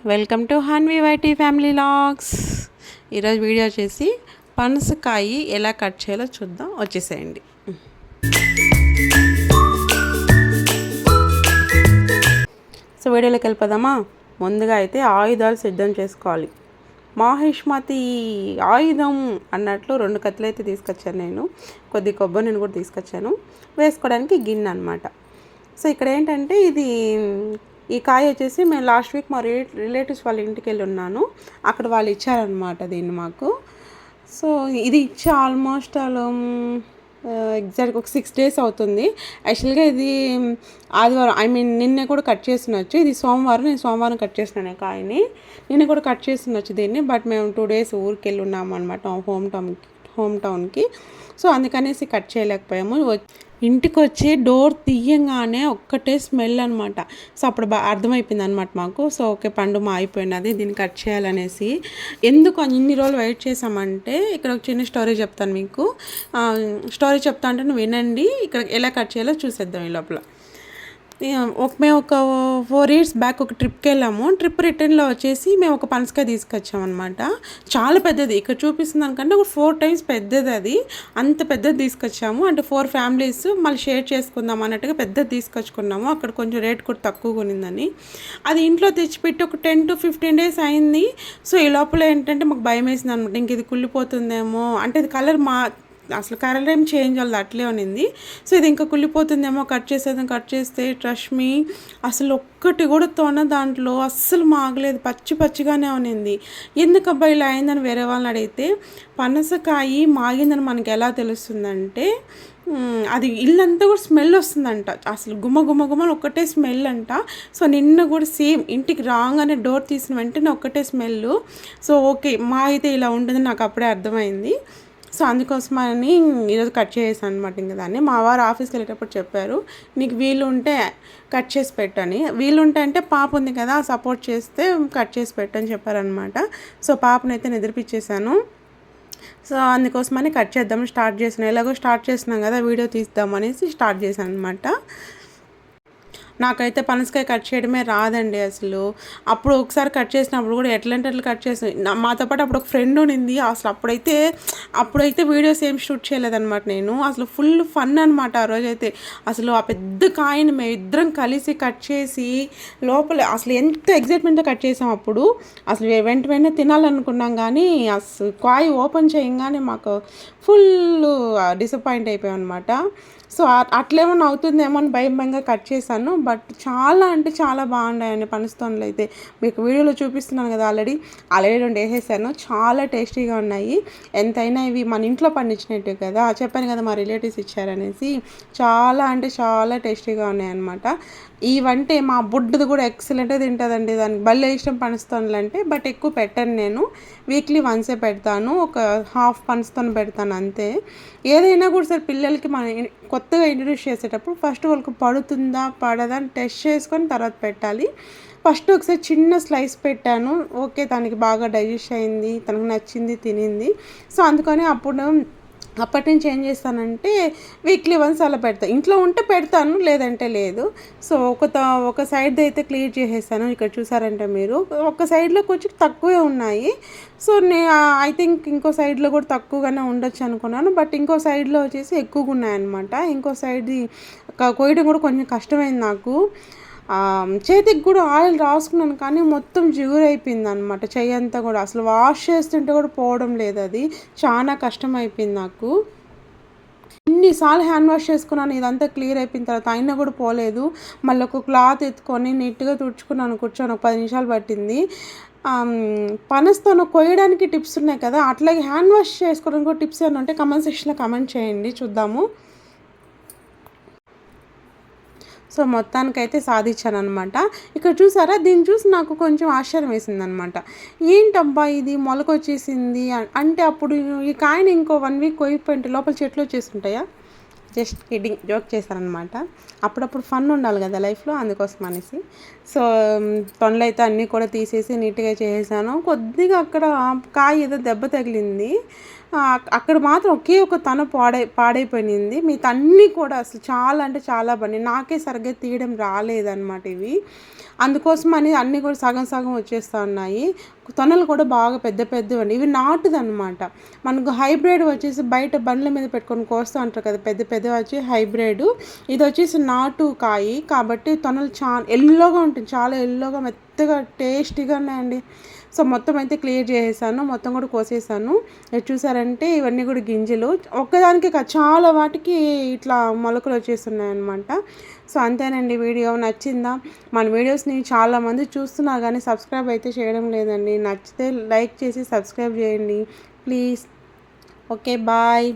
Welcome to Hanvi వైటీ family vlogs. ఈరోజు video వచ్చేసి పనసకాయ ఎలా కట్ చేయాలో చూద్దాం, వచ్చేసేయండి. సో వీడియోలోకి వెళ్ళిపోదామా. ముందుగా అయితే ఆయుధాలు సిద్ధం చేసుకోవాలి. మాహిష్మతి ఆయుధం అన్నట్లు 2 కత్తులు అయితే తీసుకొచ్చాను. నేను కొద్ది కొబ్బరిని కూడా తీసుకొచ్చాను, వేసుకోవడానికి గిన్నె అనమాట. సో ఇక్కడ ఏంటంటే ఈ కాయ వచ్చేసి మేము లాస్ట్ వీక్ మా రిలేటివ్స్ వాళ్ళ ఇంటికి వెళ్ళి ఉన్నాను. అక్కడ వాళ్ళు ఇచ్చారనమాట దీన్ని మాకు. సో ఇది ఇచ్చి ఆల్మోస్ట్ ఎగ్జాక్ట్గా ఒక 6 days అవుతుంది. యాక్చువల్గా ఇది ఆదివారం నిన్నే కూడా కట్ చేసినచ్చు. ఇది సోమవారం, నేను సోమవారం కట్ చేసినాను కాయని. నిన్న కూడా కట్ చేసినచ్చు దీన్ని. బట్ మేము 2 days ఊరికి వెళ్ళి ఉన్నాము అనమాట, హోమ్ టౌన్కి. సో అందుకనేసి కట్ చేయలేకపోయాము. ఇంటికి వచ్చి డోర్ తీయంగానే ఒక్కటే స్మెల్ అనమాట. సో అప్పుడు అర్థమైపోయింది అనమాట మాకు. సో ఓకే, పండు అయిపోయినది, దీన్ని కట్ చేయాలనేసి. ఎందుకు ఇన్ని రోజులు వెయిట్ చేసామంటే, ఇక్కడ ఒక చిన్న స్టోరీ చెప్తాను మీకు. స్టోరీ చెప్తా అంటే నువ్వు వినండి, ఇక్కడ ఎలా కట్ చేయాలో చూసేద్దాం. ఈ లోపల మేము ఒక 4 years బ్యాక్ ఒక ట్రిప్కి వెళ్ళాము. ట్రిప్ రిటర్న్లో వచ్చేసి మేము ఒక పనసకాయ తీసుకొచ్చాము అనమాట. చాలా పెద్దది, ఇక్కడ చూపిస్తుంది దానికంటే ఒక 4 times పెద్దది. అది అంత పెద్దది తీసుకొచ్చాము. అంటే 4 families మళ్ళీ షేర్ చేసుకుందాం అన్నట్టుగా పెద్దది తీసుకొచ్చుకున్నాము. అక్కడ కొంచెం రేట్ కూడా తక్కువగా ఉన్నిందని అది ఇంట్లో తెచ్చిపెట్టి ఒక 10 to 15 days అయింది. సో ఈ లోపల ఏంటంటే మాకు భయం వేసింది అనమాట, ఇంక ఇది కుళ్ళిపోతుందేమో. అంటే ఇది కలర్ అసలు కలర్ ఏం చేంజ్ అవ్వదు, అట్లే ఉన్నింది. సో ఇది ఇంకా కుళ్ళిపోతుందేమో, కట్ చేస్తే ట్రస్ట్ మీ అసలు ఒక్కటి కూడా దాంట్లో అస్సలు మాగలేదు, పచ్చిగానే ఉన్నింది. ఎందుకబ్బా ఇలా అయిందని వేరే వాళ్ళని అడిగితే, పనసకాయ మాగిందని మనకి ఎలా తెలుస్తుందంటే, అది ఇల్లంతా కూడా స్మెల్ వస్తుందంట. అసలు గుమ్మని ఒక్కటే స్మెల్ అంట. సో నిన్న కూడా సేమ్ ఇంటికి రాగానే డోర్ తీసిన వెంటనే ఒక్కటే స్మెల్. సో ఓకే, మా అయితే ఇలా ఉంటుంది నాకు అప్పుడే అర్థమైంది. సో అందుకోసమని ఈరోజు కట్ చేసాను అనమాట. ఇంకా దాన్ని మా వారు ఆఫీస్కి వెళ్ళేటప్పుడు చెప్పారు, నీకు వీలు ఉంటే కట్ చేసి పెట్టని. వీలుంటే అంటే పాప ఉంది కదా, సపోర్ట్ చేస్తే కట్ చేసి పెట్టని చెప్పారనమాట. సో పాపనైతే నిద్రపిచ్చేసాను. సో అందుకోసమని కట్ చేద్దాం స్టార్ట్ చేసాను. ఎలాగో స్టార్ట్ చేసినాం కదా, వీడియో తీద్దామనేసి స్టార్ట్ చేశాను అనమాట. నాకైతే పనసకాయ కట్ చేయడమే రాదండి అసలు. అప్పుడు ఒకసారి కట్ చేసినప్పుడు కూడా ఎట్లంటే అట్లా కట్ చేసి, మాతో పాటు అప్పుడు ఒక ఫ్రెండ్ ఉన్నింది. అసలు అప్పుడైతే వీడియోస్ ఏం షూట్ చేయలేదన్నమాట నేను. అసలు ఫుల్ ఫన్ అనమాట ఆ రోజైతే. అసలు ఆ పెద్ద కాయని మేము ఇద్దరం కలిసి కట్ చేసి లోపల అసలు ఎంత ఎగ్జైట్మెంట్తో కట్ చేసాం. అప్పుడు అసలు వెంటనే తినాలనుకున్నాం, కానీ అసలు కాయ ఓపెన్ చేయగానే మాకు ఫుల్ డిసప్పాయింట్ అయిపోయాం అనమాట. సో అట్లేమన్నా అవుతుందేమో అని భయంగా కట్ చేశాను. బట్ చాలా అంటే చాలా బాగున్నాయండి పనసతోనలు అయితే. మీకు వీడియోలో చూపిస్తున్నాను కదా, ఆల్రెడీ 2 వేసేసాను. చాలా టేస్టీగా ఉన్నాయి. ఎంతైనా ఇవి మన ఇంట్లో పండించినట్టు కదా, చెప్పాను కదా మా రిలేటివ్స్ ఇచ్చారనేసి. చాలా అంటే చాలా టేస్టీగా ఉన్నాయన్నమాట. ఇవంటే మా బుడ్డది కూడా ఎక్సలెంట్గా తింటుందండి. దానికి భలే ఇష్టం పనసతోనలు అంటే. బట్ ఎక్కువ పెట్టను నేను, వీక్లీ వన్సే పెడతాను. ఒక హాఫ్ పనసతోన పెడతాను అంతే. ఏదైనా కూడా సరే పిల్లలకి మనం కొత్తగా ఇంట్రడ్యూస్ చేసేటప్పుడు ఫస్ట్ వాళ్ళకి పడుతుందా పడదా అని టెస్ట్ చేసుకొని తర్వాత పెట్టాలి. ఫస్ట్ ఒకసారి చిన్న స్లైస్ పెట్టాను, ఓకే తనకి బాగా డైజెస్ట్ అయింది, తనకు నచ్చింది, తినింది. సో అందుకని అప్పటి నుంచి ఏం చేస్తానంటే వీక్లీ వన్స్ అలా పెడతాను. ఇంట్లో ఉంటే పెడతాను, లేదంటే లేదు. సో ఒక సైడ్ అయితే క్లియర్ చేసేస్తాను. ఇక్కడ చూసారంటే మీరు ఒక సైడ్లో కొంచెం తక్కువే ఉన్నాయి. సో ఐ థింక్ ఇంకో సైడ్లో కూడా తక్కువగానే ఉండొచ్చు అనుకున్నాను. బట్ ఇంకో సైడ్లో వచ్చేసి ఎక్కువగా ఉన్నాయన్నమాట. ఇంకో సైడ్ది కోయడం కూడా కొంచెం కష్టమైంది నాకు. చేతికి కూడా ఆయిల్ రాసుకున్నాను, కానీ మొత్తం జిగురైపోయింది అనమాట. చెయ్యి అంతా కూడా అసలు వాష్ చేస్తుంటే కూడా పోవడం లేదు. అది చాలా కష్టం అయిపోయింది నాకు. ఎన్నిసార్లు హ్యాండ్ వాష్ చేసుకున్నాను, ఇదంతా క్లియర్ అయిపోయిన తర్వాత అయినా కూడా పోలేదు. మళ్ళీ ఒక క్లాత్ ఎత్తుకొని నీట్గా తుడుచుకున్నాను, కూర్చొని ఒక 10 నిమిషాలు పట్టింది. పనసతోన కొయ్యడానికి టిప్స్ ఉన్నాయి కదా, అట్లాగే హ్యాండ్ వాష్ చేసుకోవడానికి కూడా టిప్స్ ఏమైనా ఉంటే కమెంట్ సెక్షన్లో కమెంట్ చేయండి, చూద్దాము. సో మొత్తానికైతే సాధించాను అనమాట. ఇక్కడ చూసారా, దీన్ని చూసి నాకు కొంచెం ఆశ్చర్యం వేసింది అనమాట. ఏంటబ్బా ఇది మొలకొచ్చేసింది అంటే, అప్పుడు ఈ కాయని ఇంకో 1 week కొయ్యిపోయింటే లోపల చెట్లు వచ్చేస్తుంటాయా? జస్ట్ కిడ్డింగ్, జోక్ చేశారనమాట. అప్పుడప్పుడు ఫన్ ఉండాలి కదా లైఫ్లో, అందుకోసం అనేసి. సో తొండలు అయితే అన్నీ కూడా తీసేసి నీట్గా చేసేసాను. కొద్దిగా అక్కడ కాయ ఏదో దెబ్బ తగిలింది. అక్కడ మాత్రం ఒకే ఒక తన పాడైపోయింది. మిగతా అన్నీ కూడా అసలు చాలా అంటే చాలా బాగున్నాయి. నాకే సరిగ్గా తీయడం రాలేదనమాట ఇవి. అందుకోసమని అన్నీ కూడా సగం సగం వచ్చేస్తా ఉన్నాయి. తొనలు కూడా బాగా పెద్ద పెద్దవండి. ఇవి నాటుదనమాట. మనకు హైబ్రిడ్ వచ్చేసి బయట బండ్ల మీద పెట్టుకొని కోస్తూ ఉంటారు కదా, పెద్ద పెద్దవి వచ్చి హైబ్రిడ్. ఇది వచ్చేసి నాటు కాయి కాబట్టి తొనలు ఎల్లోగా ఉంటుంది, చాలా ఎల్లోగా మెత్తగా టేస్టీగా ఉన్నాయండి. సో మొత్తం అయితే క్లియర్ చేసేసాను, మొత్తం కూడా కోసేసాను. ఇది చూసారంటే ఇవన్నీ కూడా గింజలు ఒక్కదానికి చాలా వాటికి ఇట్లా మొలకలు వచ్చేస్తున్నాయి అనమాట. సో అంతేనండి. వీడియో నచ్చిందా? మన వీడియోస్ని చాలామంది చూస్తున్నారు కానీ సబ్స్క్రైబ్ అయితే చేయడం లేదండి. నచ్చితే లైక్ చేసి సబ్స్క్రైబ్ చేయండి ప్లీజ్. Okay bye.